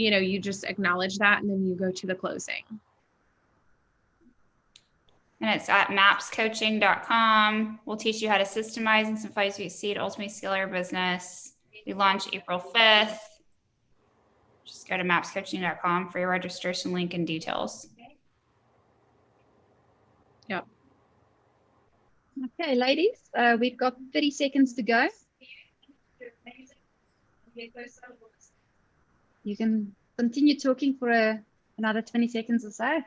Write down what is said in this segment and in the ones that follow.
you just acknowledge that and then you go to the closing. And it's at mapscoaching.com. We'll teach you how to systemize and simplify so you see it ultimately scale your business. We launch April 5th. Just go to mapscoaching.com for your registration link and details. Yep. Okay, ladies, we've got 30 seconds to go. You can continue talking for another 20 seconds or so.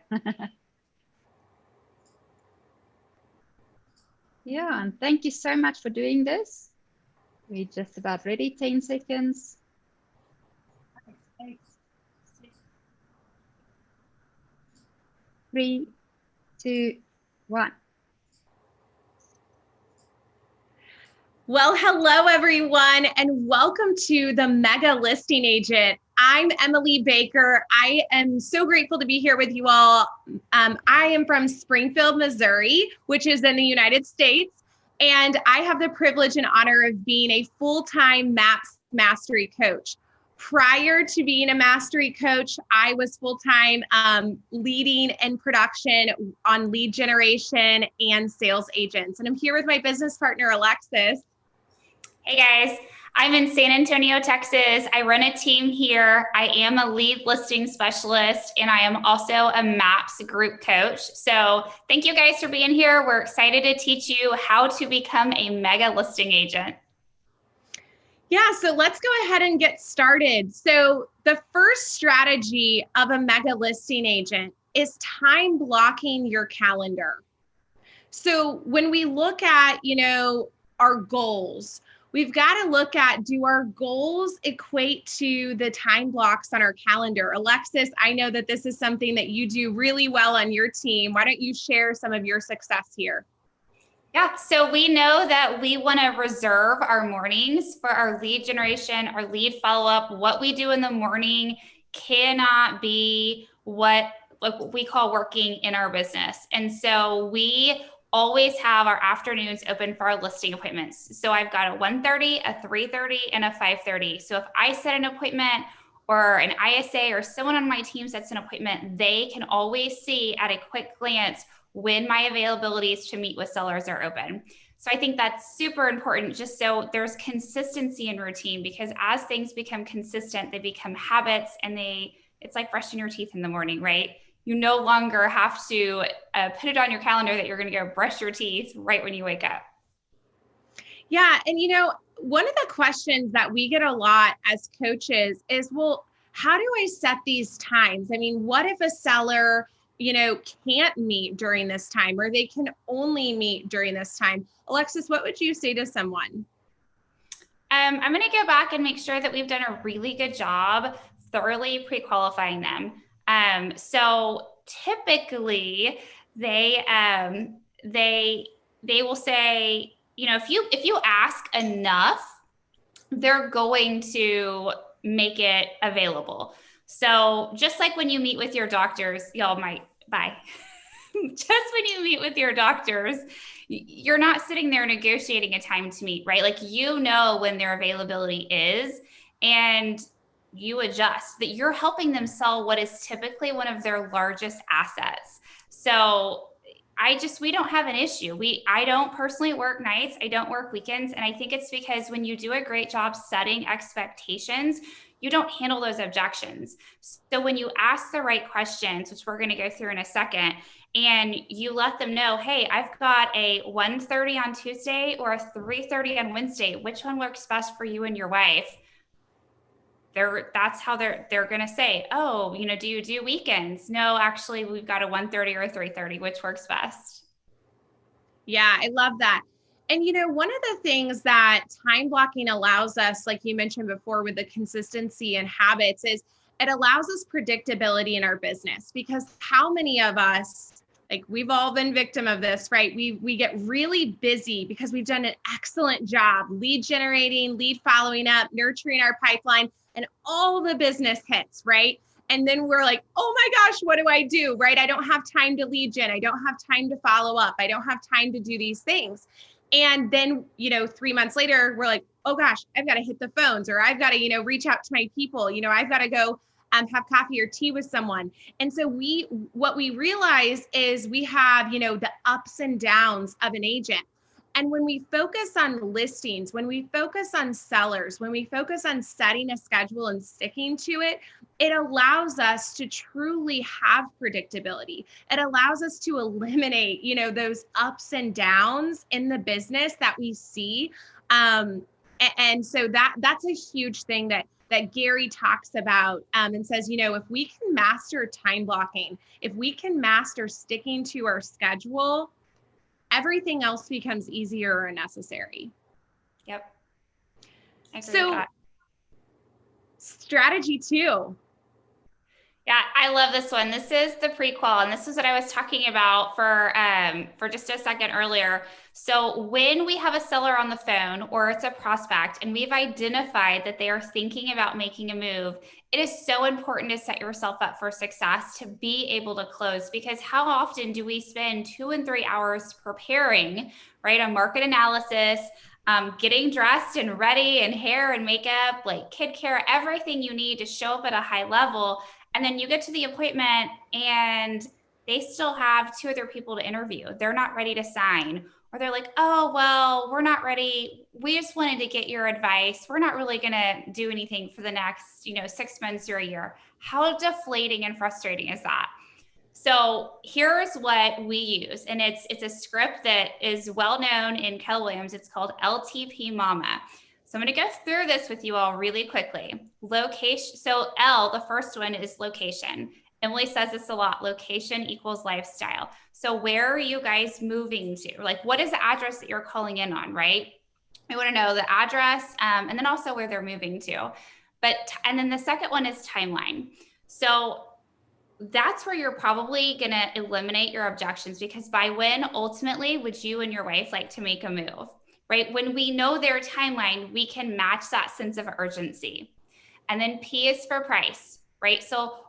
Yeah, and thank you so much for doing this. We're just about ready. 10 seconds. 3, 2, 1. Well, hello, everyone, and welcome to the Mega Listing Agent. I'm Emily Baker. I am so grateful to be here with you all. I am from Springfield, Missouri, which is in the United States, and I have the privilege and honor of being a full-time MAPS Mastery Coach. Prior to being a Mastery Coach, I was full-time leading in production on lead generation and sales agents. And I'm here with my business partner, Alexis. Hey guys, I'm in San Antonio, Texas. I run a team here. I am a lead listing specialist, and I am also a MAPS group coach. So thank you guys for being here. We're excited to teach you how to become a mega listing agent. Yeah, so let's go ahead and get started. So the first strategy of a mega listing agent is time blocking your calendar. So when we look at, our goals, we've got to look at, do our goals equate to the time blocks on our calendar? Alexis, I know that this is something that you do really well on your team. Why don't you share some of your success here? Yeah, so we know that we want to reserve our mornings for our lead generation, our lead follow-up. What we do in the morning cannot be what we call working in our business. And so we always have our afternoons open for our listing appointments. So I've got a 1:30, a 3:30, and a 5:30. So if I set an appointment or an ISA or someone on my team sets an appointment, they can always see at a quick glance when my availabilities to meet with sellers are open. So I think that's super important, just so there's consistency in routine, because as things become consistent, they become habits, and it's like brushing your teeth in the morning, right? You no longer have to put it on your calendar that you're going to go brush your teeth right when you wake up. Yeah. And, one of the questions that we get a lot as coaches is, well, how do I set these times? I mean, what if a seller, can't meet during this time, or they can only meet during this time? Alexis, what would you say to someone? I'm going to go back and make sure that we've done a really good job thoroughly pre-qualifying them. So typically they will say, if you ask enough, they're going to make it available. So just like when you meet with your doctors, y'all might bye. Just when you meet with your doctors, you're not sitting there negotiating a time to meet, right? Like, when their availability is, and you adjust, that you're helping them sell what is typically one of their largest assets. So we don't have an issue. I don't personally work nights. I don't work weekends. And I think it's because when you do a great job setting expectations, you don't handle those objections. So when you ask the right questions, which we're going to go through in a second, and you let them know, hey, I've got a 1:30 on Tuesday or a 3:30 on Wednesday, which one works best for you and your wife? That's how they're going to say, oh, do you do weekends? No, actually, we've got a 1:30 or a 3:30, which works best. Yeah, I love that. And, one of the things that time blocking allows us, like you mentioned before, with the consistency and habits, is it allows us predictability in our business. Because how many of us, like, we've all been victim of this, right? We get really busy because we've done an excellent job lead generating, lead following up, nurturing our pipeline, and all the business hits, right? And then we're like, oh my gosh, what do I do, right? I don't have time to lead gen. I don't have time to follow up. I don't have time to do these things. And then, 3 months later, we're like, oh gosh, I've got to hit the phones, or I've got to, reach out to my people. I've got to go have coffee or tea with someone. And so what we realize is we have, the ups and downs of an agent. And when we focus on listings, when we focus on sellers, when we focus on setting a schedule and sticking to it, it allows us to truly have predictability. It allows us to eliminate, those ups and downs in the business that we see. And so that's a huge thing that Gary talks about, and says, if we can master time blocking, if we can master sticking to our schedule, everything else becomes easier or necessary. Yep. I agree So with that. Strategy 2. Yeah, I love this one. This is the prequel, and this is what I was talking about for just a second earlier. So when we have a seller on the phone or it's a prospect and we've identified that they are thinking about making a move, it is so important to set yourself up for success to be able to close, because how often do we spend 2 and 3 hours preparing, right? A market analysis, getting dressed and ready and hair and makeup, like kid care, everything you need to show up at a high level. And then you get to the appointment and they still have 2 other people to interview. They're not ready to sign, or they're like, oh, well, we're not ready. We just wanted to get your advice. We're not really going to do anything for the next, 6 months or a year. How deflating and frustrating is that? So here's what we use. And it's a script that is well known in Keller Williams. It's called LTP Mama. So I'm going to go through this with you all really quickly. Location. So L, the first one, is location. Emily says this a lot. Location equals lifestyle. So where are you guys moving to? Like, what is the address that you're calling in on, right? We want to know the address, and then also where they're moving to. And then the second one is timeline. So that's where you're probably going to eliminate your objections, because by when ultimately would you and your wife like to make a move? Right? When we know their timeline, we can match that sense of urgency. And then P is for price, right? So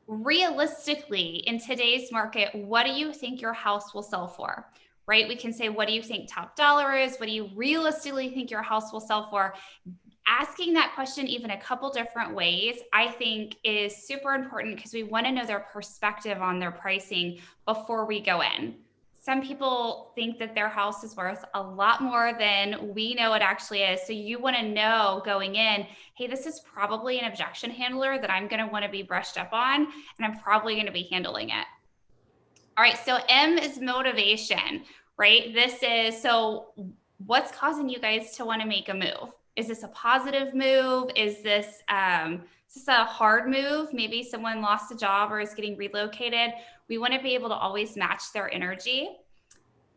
realistically, in today's market, what do you think your house will sell for? Right? We can say, what do you think top dollar is? What do you realistically think your house will sell for? Asking that question even a couple different ways, I think, is super important, because we want to know their perspective on their pricing before we go in. Some people think that their house is worth a lot more than we know it actually is. So you want to know going in, hey, this is probably an objection handler that I'm going to want to be brushed up on, and I'm probably going to be handling it. All right, so M is motivation, right? So what's causing you guys to want to make a move? Is this a positive move? Is this a hard move? Maybe someone lost a job or is getting relocated. We want to be able to always match their energy.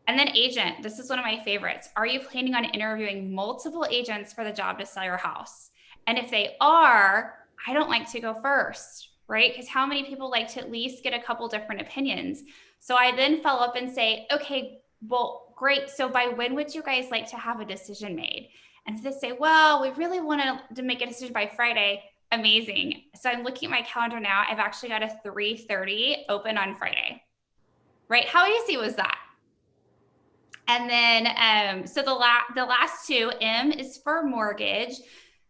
And then agent, this is one of my favorites. Are you planning on interviewing multiple agents for the job to sell your house? And if they are, I don't like to go first, right? Because how many people like to at least get a couple different opinions? So I then follow up and say, okay, well, great. So by when would you guys like to have a decision made? And if they say, well, we really want to make a decision by Friday, amazing. So I'm looking at my calendar now. I've actually got a 3:30 open on Friday, right? How easy was that? And then, so the last 2, M is for mortgage.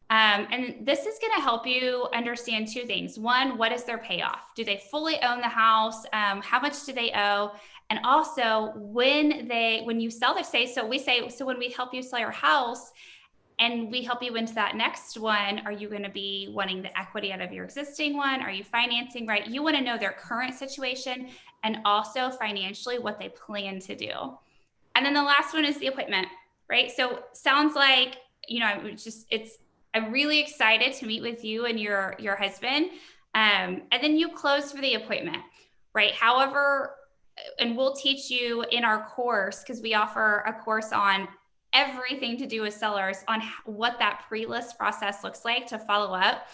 And this is going to help you understand 2 things. One, what is their payoff? Do they fully own the house? How much do they owe? And also when you sell their so when we help you sell your house and we help you into that next one, are you going to be wanting the equity out of your existing one? Are you financing, right? You want to know their current situation and also financially what they plan to do. And then the last one is the appointment, right? So sounds like, I'm really excited to meet with you and your husband. And then you close for the appointment, right? However, and we'll teach you in our course, because we offer a course on everything to do with sellers, on what that pre-list process looks like to follow up.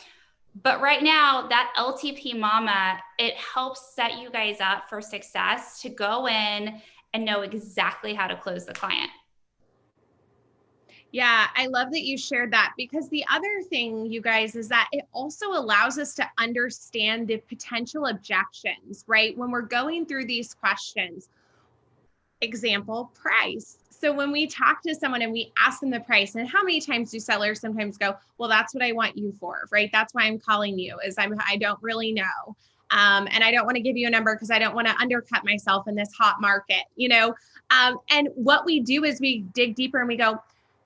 But right now, that LTP Mama, it helps set you guys up for success to go in and know exactly how to close the client. Yeah, I love that you shared that, because the other thing, you guys, is that it also allows us to understand the potential objections, right? When we're going through these questions. Example, price. So when we talk to someone and we ask them the price, and how many times do sellers sometimes go, well, that's what I want you for, right? That's why I'm calling you, is I don't really know. And I don't want to give you a number because I don't want to undercut myself in this hot market, and what we do is we dig deeper and we go,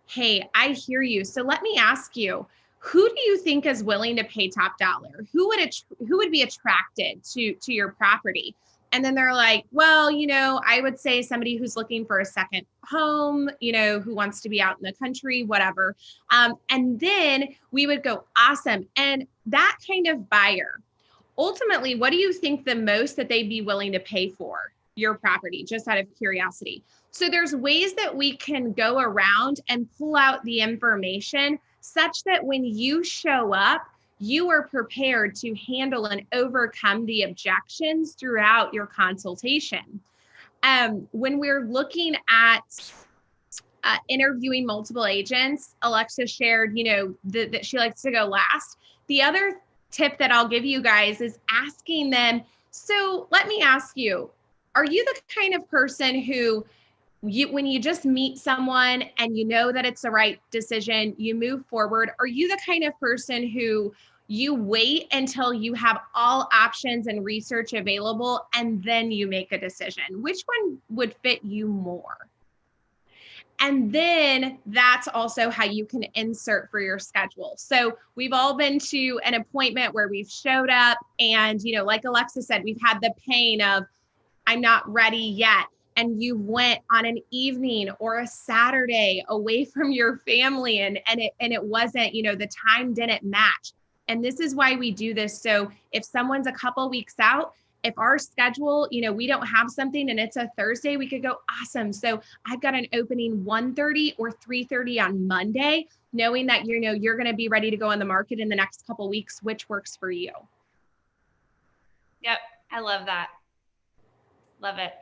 hey, I hear you. So let me ask you, who do you think is willing to pay top dollar? Who would be attracted to your property? And then they're like, well, I would say somebody who's looking for a second home, who wants to be out in the country, whatever. And then we would go, awesome. And that kind of buyer, ultimately, what do you think the most that they'd be willing to pay for your property, just out of curiosity? So there's ways that we can go around and pull out the information such that when you show up, you are prepared to handle and overcome the objections throughout your consultation. When we're looking at interviewing multiple agents, Alexis shared, that she likes to go last. The other tip that I'll give you guys is asking them, so let me ask you, are you the kind of person who when you just meet someone and you know that it's the right decision, you move forward? Are you the kind of person who you wait until you have all options and research available and then you make a decision? Which one would fit you more? And then that's also how you can insert for your schedule. So we've all been to an appointment where we've showed up and, like Alexis said, we've had the pain of, I'm not ready yet. And you went on an evening or a Saturday away from your family and it wasn't, the time didn't match. And this is why we do this. So if someone's a couple weeks out, if our schedule, we don't have something and it's a Thursday, we could go, awesome. So I've got an opening 1:30 or 3:30 on Monday, knowing that, you're going to be ready to go on the market in the next couple of weeks, which works for you. Yep. I love that. Love it.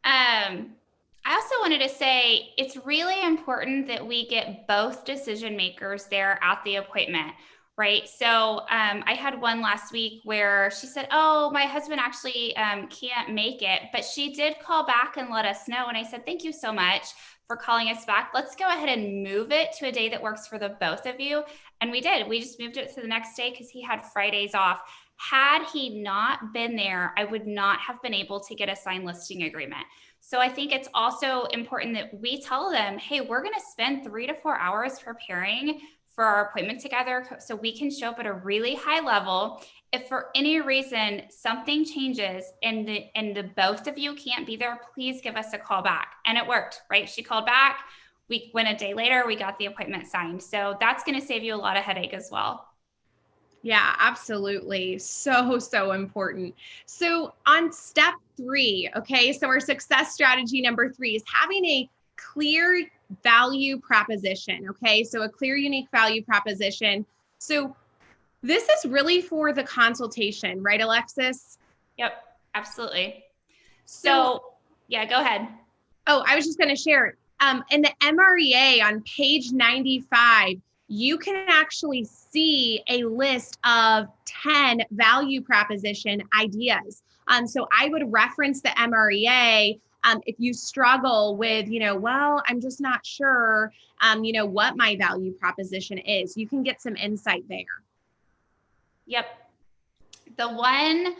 I also wanted to say it's really important that we get both decision makers there at the appointment, right? So I had one last week where she said, oh, my husband actually can't make it, but she did call back and let us know. And I said, thank you so much for calling us back. Let's go ahead and move it to a day that works for the both of you. And we did. We just moved it to the next day because he had Fridays off. Had he not been there, I would not have been able to get a signed listing agreement. So I think it's also important that we tell them, hey, we're going to spend 3 to 4 hours preparing for our appointment together so we can show up at a really high level. If for any reason something changes and the both of you can't be there, please give us a call back. And it worked, right? She called back. We went a day later, we got the appointment signed. So that's going to save you a lot of headache as well. Yeah, absolutely. So important. So on step 3, okay, so our success strategy number 3 is having a clear value proposition. Okay, so a clear, unique value proposition. So this is really for the consultation, right, Alexis? Yep, absolutely. So yeah, go ahead. Oh, I was just going to share. In the MREA on page 95, you can actually see a list of 10 value proposition ideas. So I would reference the MREA if you struggle with, well, I'm just not sure, what my value proposition is. You can get some insight there. Yep. I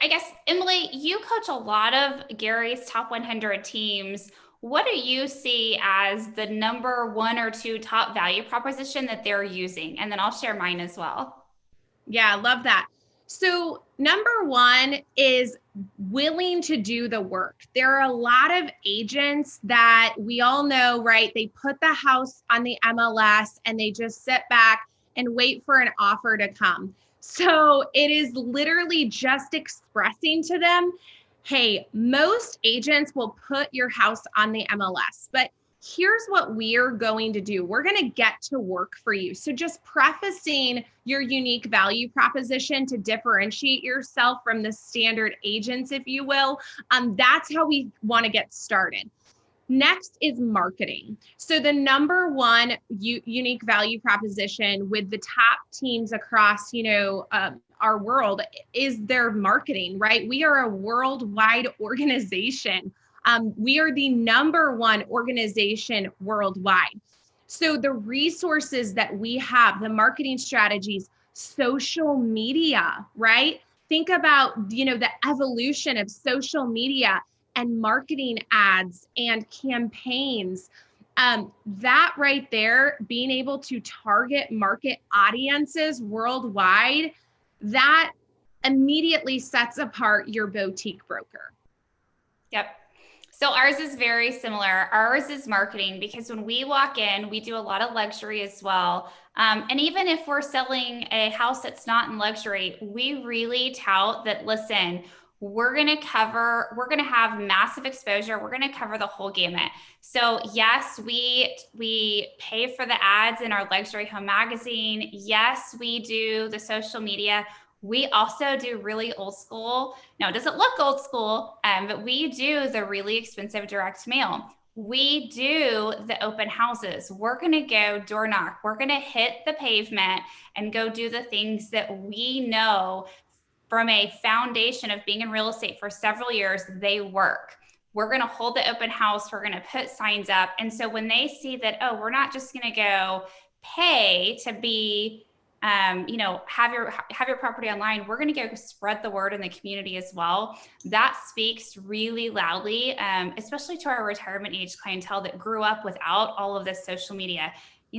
guess, Emily, you coach a lot of Gary's top 100 teams. What do you see as the number 1 or 2 top value proposition that they're using? And then I'll share mine as well. Yeah, I love that. So number 1 is willing to do the work. There are a lot of agents that we all know, right? They put the house on the MLS and they just sit back and wait for an offer to come. So it is literally just expressing to them, hey, most agents will put your house on the MLS, but here's what we're going to do. We're going to get to work for you. So just prefacing your unique value proposition to differentiate yourself from the standard agents, if you will. That's how we want to get started. Next is marketing. So the number 1 unique value proposition with the top teams across, our world is their marketing, right? We are a worldwide organization. We are the #1 organization worldwide. So the resources that we have, the marketing strategies, social media, right? Think about, the evolution of social media and marketing ads and campaigns. That right there, being able to target market audiences worldwide, that immediately sets apart your boutique broker. Yep. So ours is very similar. Ours is marketing, because when we walk in, we do a lot of luxury as well. And even if we're selling a house that's not in luxury, we really tout that, listen, we're going to have massive exposure. We're going to cover the whole gamut. So yes, we pay for the ads in our luxury home magazine. Yes, we do the social media. We also do really old school. Now, it doesn't look old school, but we do the really expensive direct mail. We do the open houses. We're going to go door knock. We're going to hit the pavement and go do the things that we know from a foundation of being in real estate for several years, they work. We're going to hold the open house. We're going to put signs up. And so when they see that, oh, we're not just going to go pay to be have your property online, we're going to go spread the word in the community as well. That speaks really loudly, especially to our retirement age clientele that grew up without all of this social media.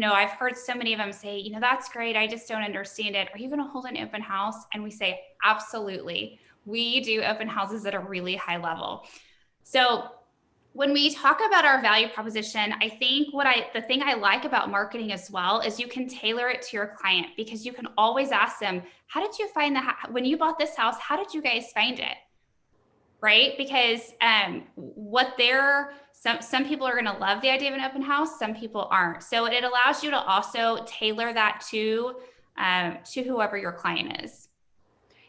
I've heard so many of them say, that's great, I just don't understand it. Are you going to hold an open house? And we say, absolutely. We do open houses at a really high level. So when we talk about our value proposition, I think the thing I like about marketing as well is you can tailor it to your client, because you can always ask them, how did you find when you bought this house, how did you guys find it? Right? Because some people are going to love the idea of an open house. Some people aren't. So it allows you to also tailor that to whoever your client is.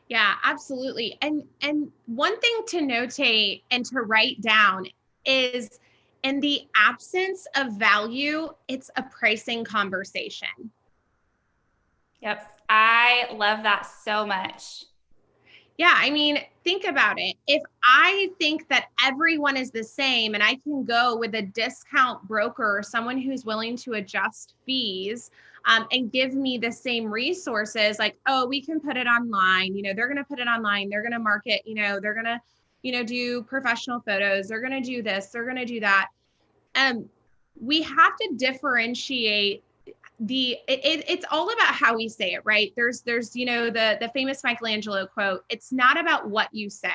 Yeah, absolutely. And one thing to notate and to write down is, in the absence of value, it's a pricing conversation. Yep. I love that so much. Yeah, I mean, think about it. If I think that everyone is the same and I can go with a discount broker or someone who's willing to adjust fees and give me the same resources, like, oh, we can put it online, they're going to put it online, they're going to market, they're going to, do professional photos, they're going to do this, they're going to do that. We have to differentiate it's all about how we say it, right? There's the famous Michelangelo quote, it's not about what you say,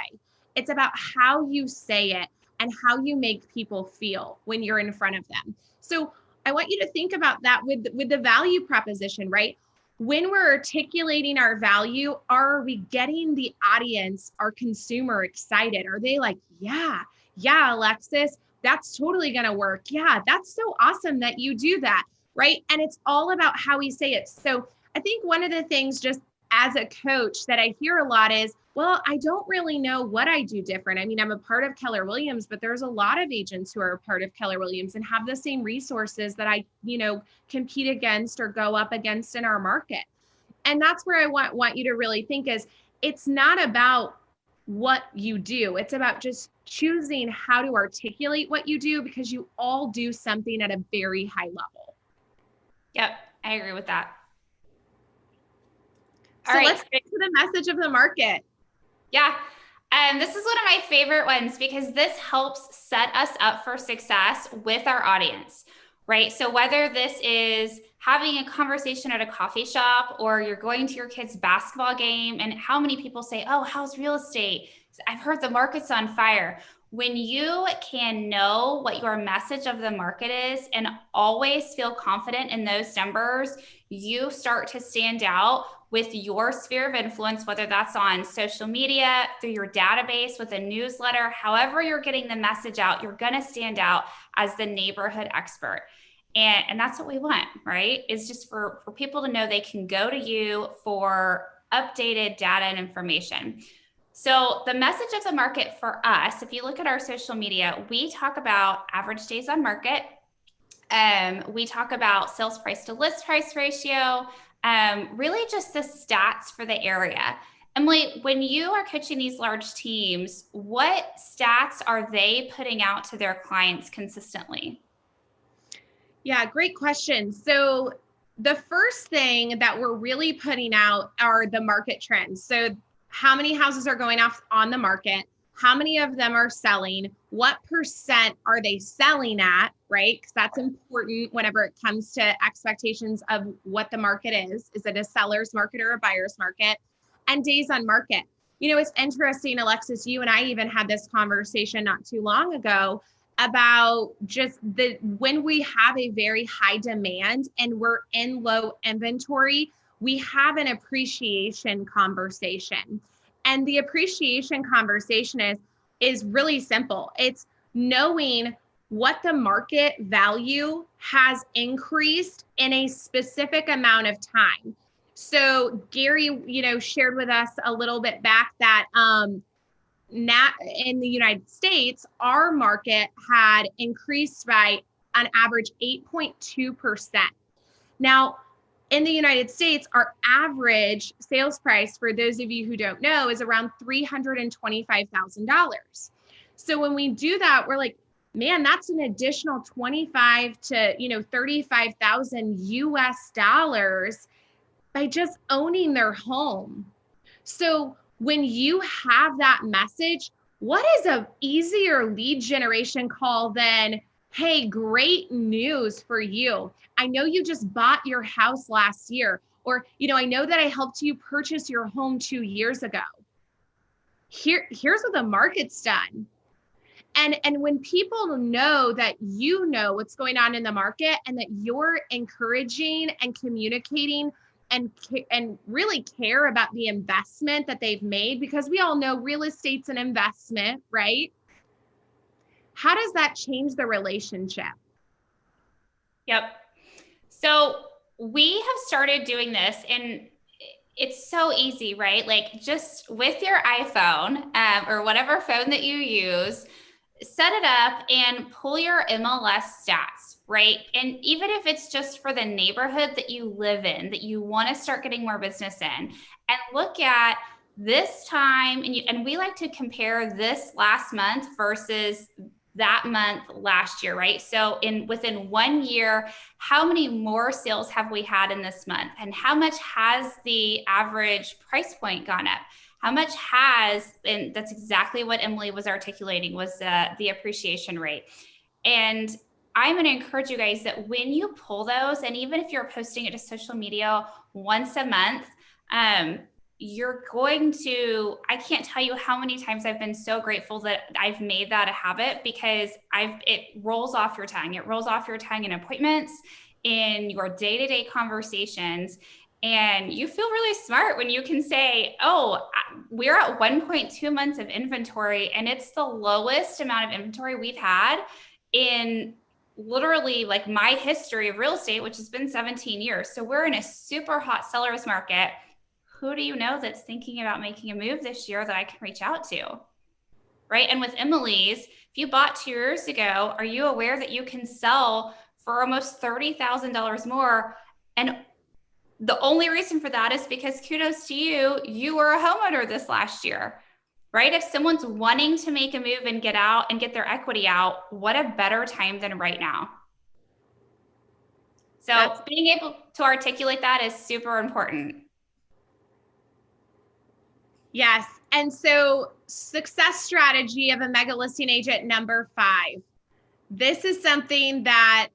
it's about how you say it and how you make people feel when you're in front of them. So I want you to think about that with the value proposition, right? When we're articulating our value, are we getting the audience, our consumer, excited? Are they like, yeah, Alexis, that's totally going to work. Yeah, that's so awesome that you do that. Right. And it's all about how we say it. So I think one of the things, just as a coach, that I hear a lot is, well, I don't really know what I do different. I mean, I'm a part of Keller Williams, but there's a lot of agents who are a part of Keller Williams and have the same resources that I, compete against or go up against in our market. And that's where I want you to really think is, it's not about what you do. It's about just choosing how to articulate what you do, because you all do something at a very high level. Yep, I agree with that. So let's get to the message of the market. Yeah. This is one of my favorite ones, because this helps set us up for success with our audience, right? So whether this is having a conversation at a coffee shop, or you're going to your kid's basketball game, and how many people say, oh, how's real estate? I've heard the market's on fire. When you can know what your message of the market is and always feel confident in those numbers, you start to stand out with your sphere of influence, whether that's on social media, through your database, with a newsletter, however you're getting the message out, you're going to stand out as the neighborhood expert. And that's what we want, right? Is just for people to know they can go to you for updated data and information. So the message of the market for us, if you look at our social media, we talk about average days on market. We talk about sales price to list price ratio, really just the stats for the area. Emily, when you are coaching these large teams, what stats are they putting out to their clients consistently? Yeah, great question. So the first thing that we're really putting out are the market trends. So how many houses are going off on the market? How many of them are selling? What percent are they selling at, right? Because that's important whenever it comes to expectations of what the market is. Is it a seller's market or a buyer's market? And days on market. You know, it's interesting, Alexis, you and I even had this conversation not too long ago about just when we have a very high demand and we're in low inventory, we have an appreciation conversation. And the appreciation conversation is really simple. It's knowing what the market value has increased in a specific amount of time. So Gary, shared with us a little bit back that in the United States, our market had increased by on average 8.2%. Now, in the United States, our average sales price, for those of you who don't know, is around $325,000. So when we do that, we're like, man, that's an additional 25 to 35,000 US dollars by just owning their home. So when you have that message, what is an easier lead generation call than, hey, great news for you. I know you just bought your house last year, or, I know that I helped you purchase your home 2 years ago. Here's what the market's done. And when people know that you know what's going on in the market and that you're encouraging and communicating and really care about the investment that they've made, because we all know real estate's an investment, right? How does that change the relationship? Yep. So we have started doing this, and it's so easy, right? Like just with your iPhone or whatever phone that you use, set it up and pull your MLS stats, right? And even if it's just for the neighborhood that you live in, that you want to start getting more business in, and look at this time, and we like to compare this last month versus that month last year, right? So within 1 year, how many more sales have we had in this month? And how much has the average price point gone up? How much and that's exactly what Emily was articulating, was the appreciation rate. And I'm going to encourage you guys that when you pull those, and even if you're posting it to social media once a month, you're going to, I can't tell you how many times I've been so grateful that I've made that a habit, because it rolls off your tongue. It rolls off your tongue in appointments, in your day-to-day conversations. And you feel really smart when you can say, oh, we're at 1.2 months of inventory, and it's the lowest amount of inventory we've had in literally like my history of real estate, which has been 17 years. So we're in a super hot seller's market. Who do you know that's thinking about making a move this year that I can reach out to? Right. And with Emily's, if you bought 2 years ago, are you aware that you can sell for almost $30,000 more? And the only reason for that is because, kudos to you, you were a homeowner this last year, right? If someone's wanting to make a move and get out and get their equity out, what a better time than right now. So being able to articulate that is super important. Yes. And so success strategy of a mega listing agent number 5. This is something that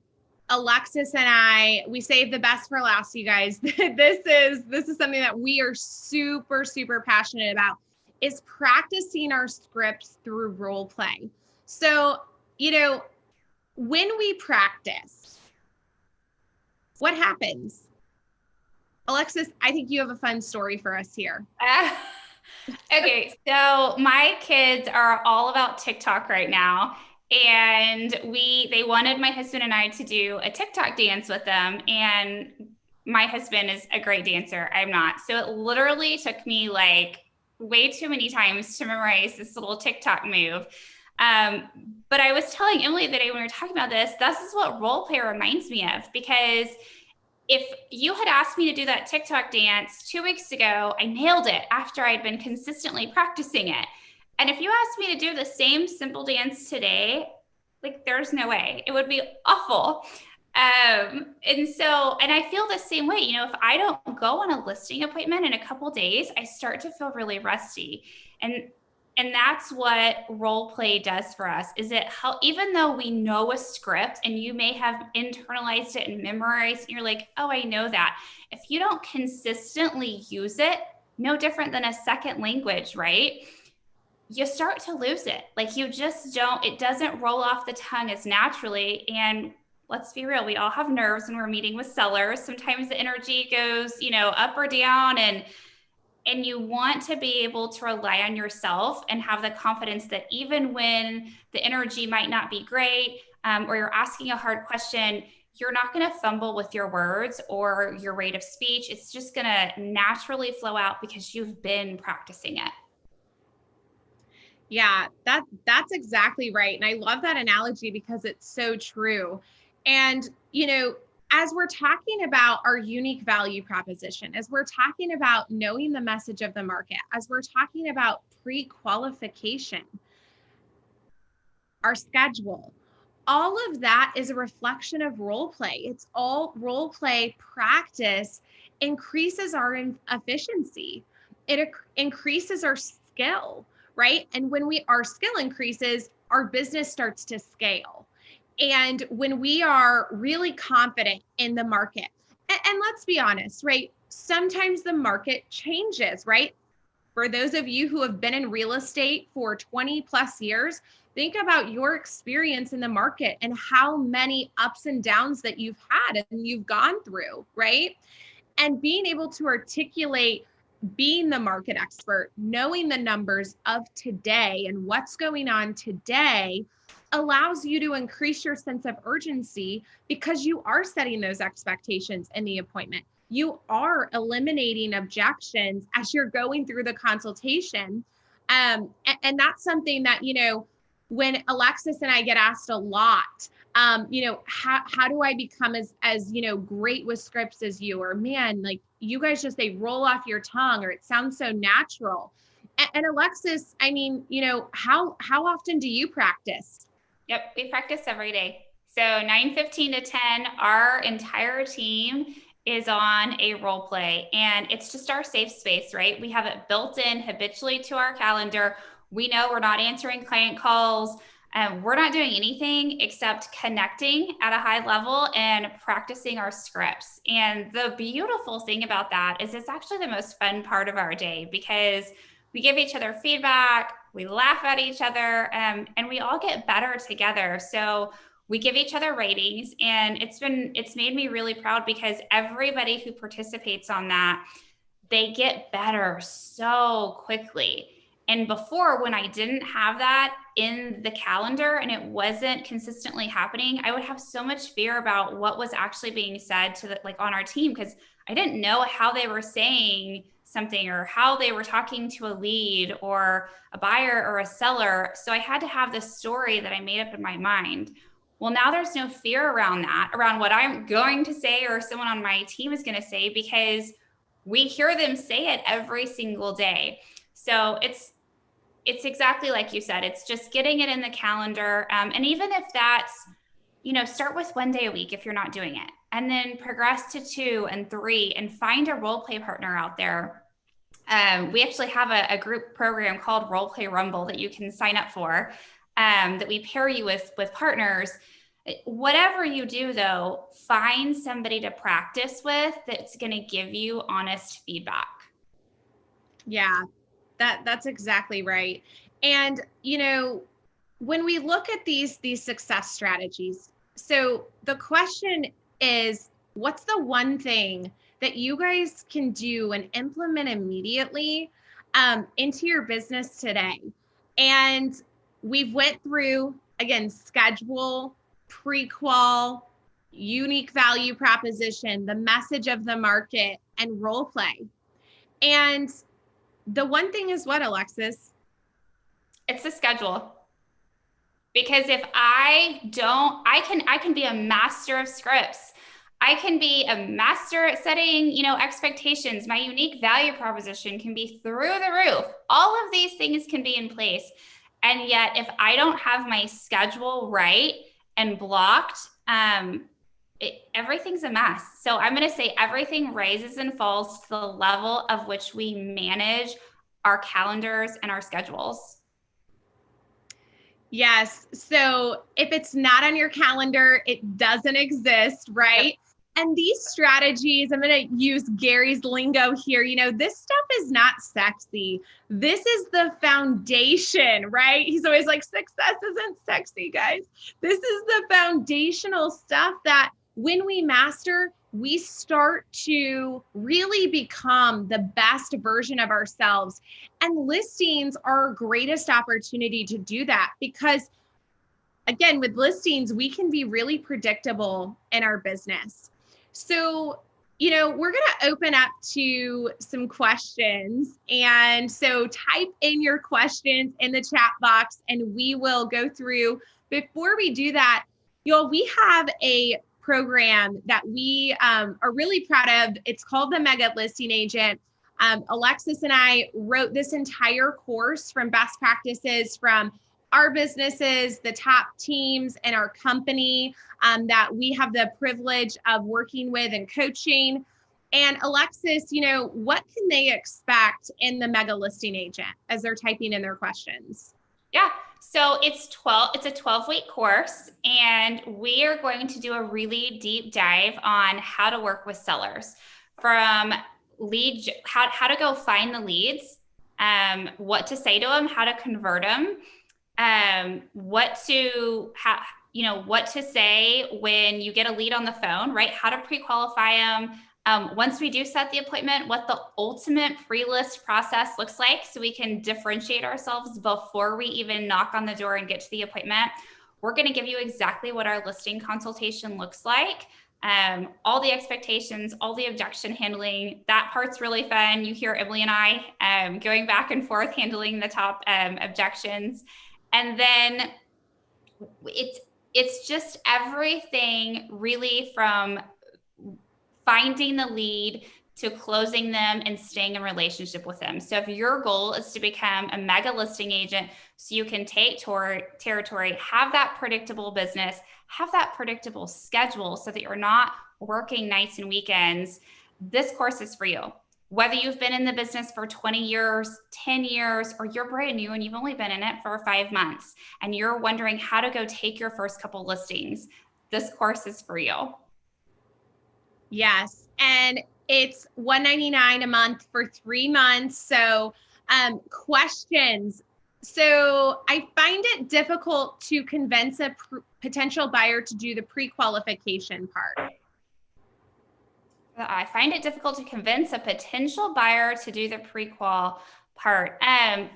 Alexis and we saved the best for last, you guys. This is something that we are super, super passionate about, is practicing our scripts through role play. So, when we practice, what happens? Alexis, I think you have a fun story for us here. Okay, so my kids are all about TikTok right now. And they wanted my husband and I to do a TikTok dance with them. And my husband is a great dancer. I'm not. So it literally took me like way too many times to memorize this little TikTok move. But I was telling Emily that when we were talking about this is what role play reminds me of, because if you had asked me to do that TikTok dance 2 weeks ago, I nailed it after I'd been consistently practicing it. And if you asked me to do the same simple dance today, like there's no way. It would be awful. And I feel the same way. You know, if I don't go on a listing appointment in a couple days, I start to feel really rusty. And that's what role play does for us, is it how, even though we know a script and you may have internalized it and memorized, and you're like, oh, I know that. If you don't consistently use it, no different than a second language, right? You start to lose it. Like you just don't, it doesn't roll off the tongue as naturally. And let's be real, we all have nerves when we're meeting with sellers. Sometimes the energy goes, you know, up or down, and you want to be able to rely on yourself and have the confidence that even when the energy might not be great, or you're asking a hard question, you're not going to fumble with your words or your rate of speech. It's just going to naturally flow out because you've been practicing it. Yeah, that's exactly right. And I love that analogy because it's so true. And, you know, as we're talking about our unique value proposition, as we're talking about knowing the message of the market, as we're talking about pre-qualification, our schedule, all of that is a reflection of role play. It's all role play practice increases our efficiency. It increases our skill, right? And when our skill increases, our business starts to scale. And when we are really confident in the market, and let's be honest, right? Sometimes the market changes, right? For those of you who have been in real estate for 20 plus years, think about your experience in the market and how many ups and downs that you've had and you've gone through, right? And being able to articulate being the market expert, knowing the numbers of today and what's going on today allows you to increase your sense of urgency because you are setting those expectations in the appointment. You are eliminating objections as you're going through the consultation. And that's something that, you know, when Alexis and I get asked a lot, you know, how do I become as, you know, great with scripts as you, or man, like you guys just, they roll off your tongue or it sounds so natural. And Alexis, I mean, you know, how often do you practice? Yep, we practice every day. So 9:15 to 10, our entire team is on a role play, and it's just our safe space, right? We have it built in habitually to our calendar. We know we're not answering client calls. We're not doing anything except connecting at a high level and practicing our scripts. And the beautiful thing about that is it's actually the most fun part of our day because we give each other feedback, we laugh at each other, and we all get better together. So we give each other ratings, and it's made me really proud because everybody who participates on that, they get better so quickly. And before, when I didn't have that in the calendar and it wasn't consistently happening, I would have so much fear about what was actually being said to like on our team, because I didn't know how they were saying something or how they were talking to a lead or a buyer or a seller. So I had to have this story that I made up in my mind. Well, now there's no fear around that, around what I'm going to say or someone on my team is going to say, because we hear them say it every single day. So it's exactly like you said. It's just getting it in the calendar. And even if that's, you know, start with 1 day a week if you're not doing it, and then progress to 2 and 3 and find a role play partner out there. We actually have a group program called Role Play Rumble that you can sign up for, that we pair you with partners. Whatever you do, though, find somebody to practice with that's going to give you honest feedback. Yeah, that's exactly right. And, you know, when we look at these success strategies, so the question is, what's the one thing that you guys can do and implement immediately into your business today? And we've went through, again, schedule, pre-qual, unique value proposition, the message of the market, and role play. And the one thing is what, Alexis? It's the schedule. Because if I don't, I can be a master of scripts. I can be a master at setting, expectations. My unique value proposition can be through the roof. All of these things can be in place. And yet, if I don't have my schedule right and blocked, everything's a mess. So I'm going to say everything rises and falls to the level of which we manage our calendars and our schedules. Yes. So if it's not on your calendar, it doesn't exist, right? Yep. And these strategies, I'm going to use Gary's lingo here. This stuff is not sexy. This is the foundation, right? He's always like, success isn't sexy, guys. This is the foundational stuff that when we master, we start to really become the best version of ourselves. And listings are our greatest opportunity to do that because, again, with listings, we can be really predictable in our business. So, we're going to open up to some questions. And so type in your questions in the chat box and we will go through. Before we do that, y'all, we have a program that we are really proud of. It's called the Mega Listing Agent. Alexis and I wrote this entire course from best practices from our businesses, the top teams in our company that we have the privilege of working with and coaching. And Alexis, what can they expect in the Mega Listing Agent as they're typing in their questions? Yeah. So it's a 12-week course, and we are going to do a really deep dive on how to work with sellers, from how to go find the leads, what to say to them, how to convert them, what to say when you get a lead on the phone, right? How to pre-qualify them. Once we do set the appointment, what the ultimate pre-list process looks like so we can differentiate ourselves before we even knock on the door and get to the appointment. We're going to give you exactly what our listing consultation looks like. All the expectations, all the objection handling. That part's really fun. You hear Emily and I going back and forth handling the top objections. And then it's just everything really from finding the lead to closing them and staying in relationship with them. So if your goal is to become a mega listing agent so you can take territory, have that predictable business, have that predictable schedule so that you're not working nights and weekends, this course is for you. Whether you've been in the business for 20 years, 10 years, or you're brand new and you've only been in it for 5 months and you're wondering how to go take your first couple listings, this course is for you. Yes. And it's $199 a month for 3 months. So questions. So I find it difficult to convince a potential buyer to do the pre-qualification part. I find it difficult to convince a potential buyer to do the pre-qual part.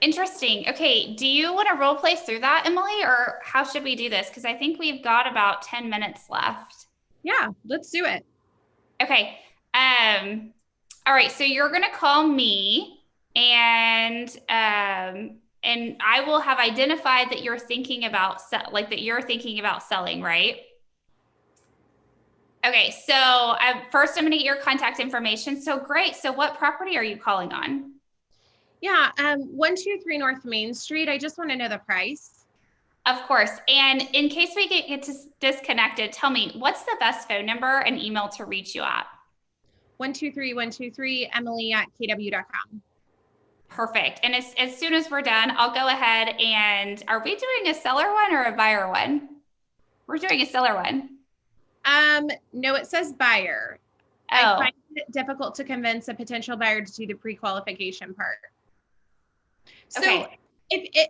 Interesting. Okay. Do you want to role play through that, Emily, or how should we do this? Because I think we've got about 10 minutes left. Yeah, let's do it. Okay. All right. So you're going to call me and I will have identified that you're thinking about selling, right? Okay. So first I'm going to get your contact information. So great. So what property are you calling on? Yeah. 123 North Main Street. I just want to know the price. Of course. And in case we get disconnected, tell me, what's the best phone number and email to reach you at? 123 Emily@kw.com. Perfect. And as soon as we're done, I'll go ahead and, are we doing a seller one or a buyer one? We're doing a seller one. No, it says buyer. Oh. I find it difficult to convince a potential buyer to do the pre-qualification part. So okay.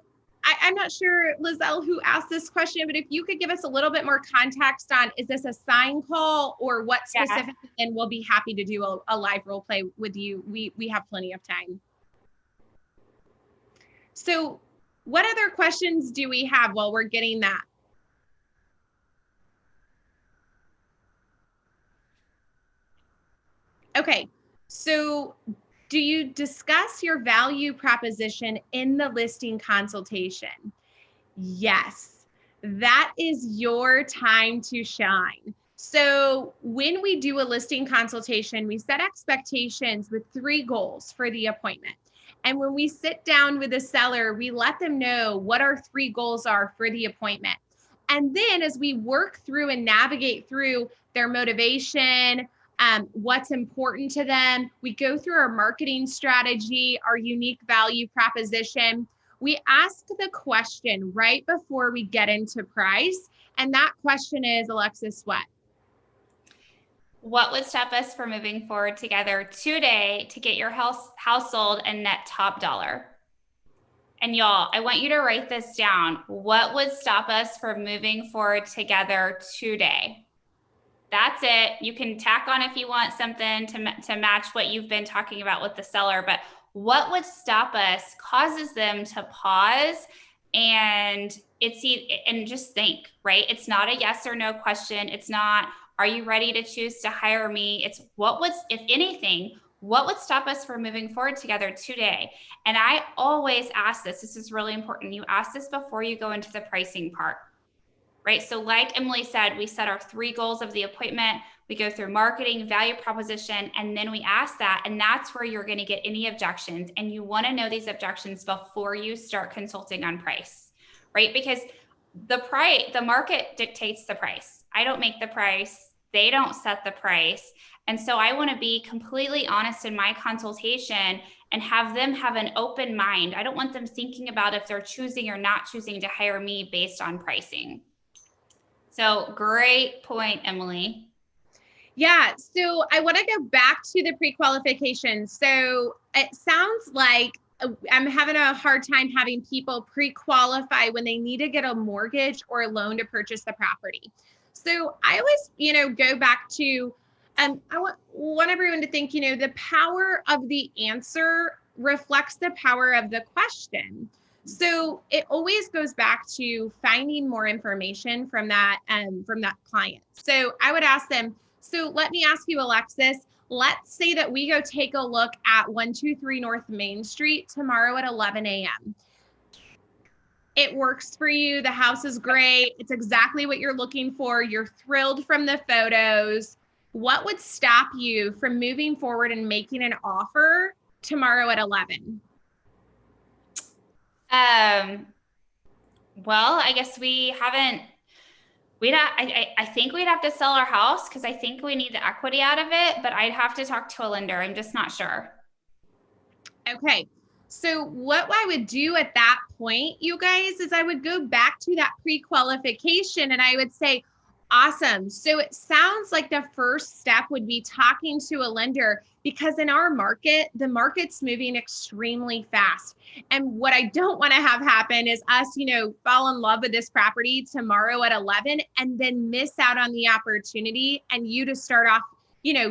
I'm not sure, Lizelle, who asked this question, but if you could give us a little bit more context on, is this a sign call or what specifically, and we'll be happy to do a live role play with you. We have plenty of time. So what other questions do we have while we're getting that? Okay, so do you discuss your value proposition in the listing consultation? Yes, that is your time to shine. So when we do a listing consultation, we set expectations with 3 goals for the appointment. And when we sit down with the seller, we let them know what our 3 goals are for the appointment. And then as we work through and navigate through their motivation, what's important to them, we go through our marketing strategy, our unique value proposition. We ask the question right before we get into price. And that question is, Alexis, what? What would stop us from moving forward together today to get your house sold and net top dollar? And y'all, I want you to write this down. What would stop us from moving forward together today? That's it. You can tack on if you want something to match what you've been talking about with the seller, but what would stop us causes them to pause and just think, right? It's not a yes or no question. It's not, are you ready to choose to hire me? It's if anything, what would stop us from moving forward together today? And I always ask this. This is really important. You ask this before you go into the pricing part. Right? So like Emily said, we set our 3 goals of the appointment. We go through marketing, value proposition, and then we ask that. And that's where you're going to get any objections. And you want to know these objections before you start consulting on price, right? Because the market dictates the price. I don't make the price. They don't set the price. And so I want to be completely honest in my consultation and have them have an open mind. I don't want them thinking about if they're choosing or not choosing to hire me based on pricing. So great point, Emily. Yeah. So I want to go back to the pre-qualification. So it sounds like I'm having a hard time having people pre-qualify when they need to get a mortgage or a loan to purchase the property. So I always, go back to, I want everyone to think, the power of the answer reflects the power of the question. So it always goes back to finding more information from that client. So I would ask them, so let me ask you, Alexis, let's say that we go take a look at 123 North Main Street tomorrow at 11 a.m. It works for you. The house is great. It's exactly what you're looking for. You're thrilled from the photos. What would stop you from moving forward and making an offer tomorrow at 11? Well, I guess I think we'd have to sell our house because I think we need the equity out of it, but I'd have to talk to a lender. I'm just not sure. Okay. So what I would do at that point, you guys, is I would go back to that pre-qualification and I would say, awesome. So it sounds like the first step would be talking to a lender because in our market, the market's moving extremely fast. And what I don't want to have happen is us, fall in love with this property tomorrow at 11 and then miss out on the opportunity and you to start off,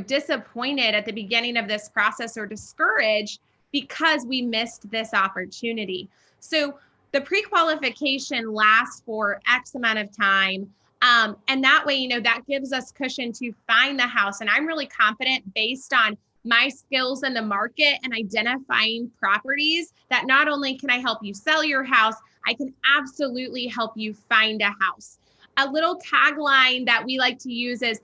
disappointed at the beginning of this process or discouraged because we missed this opportunity. So the pre-qualification lasts for X amount of time. And that way, that gives us cushion to find the house. And I'm really confident based on my skills in the market and identifying properties that not only can I help you sell your house, I can absolutely help you find a house. A little tagline that we like to use is,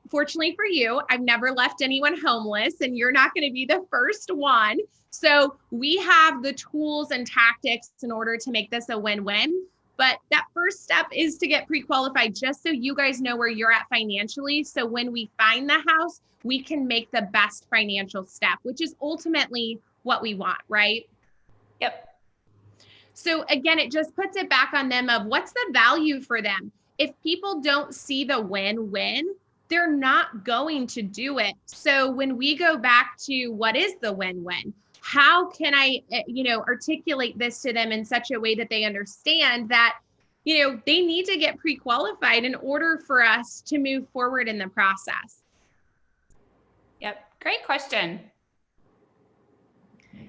fortunately for you, I've never left anyone homeless and you're not going to be the first one. So we have the tools and tactics in order to make this a win-win. But that first step is to get pre-qualified just so you guys know where you're at financially. So when we find the house, we can make the best financial step, which is ultimately what we want, right? Yep. So again, it just puts it back on them of what's the value for them. If people don't see the win-win, they're not going to do it. So when we go back to what is the win-win? How can I, articulate this to them in such a way that they understand that, they need to get pre-qualified in order for us to move forward in the process? Yep. Great question.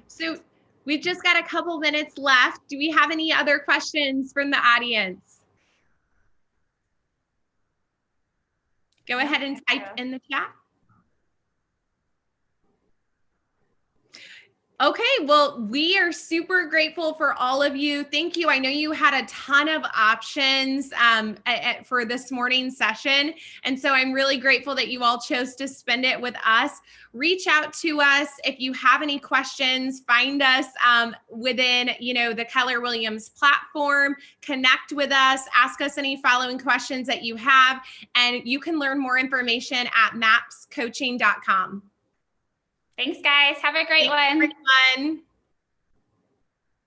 So we've just got a couple minutes left. Do we have any other questions from the audience? Go ahead and type in the chat. Okay, well, we are super grateful for all of you. Thank you. I know you had a ton of options for this morning's session. And so I'm really grateful that you all chose to spend it with us. Reach out to us if you have any questions. Find us within, the Keller Williams platform. Connect with us. Ask us any following questions that you have. And you can learn more information at mapscoaching.com. Thanks, guys. Have a great one. Everyone.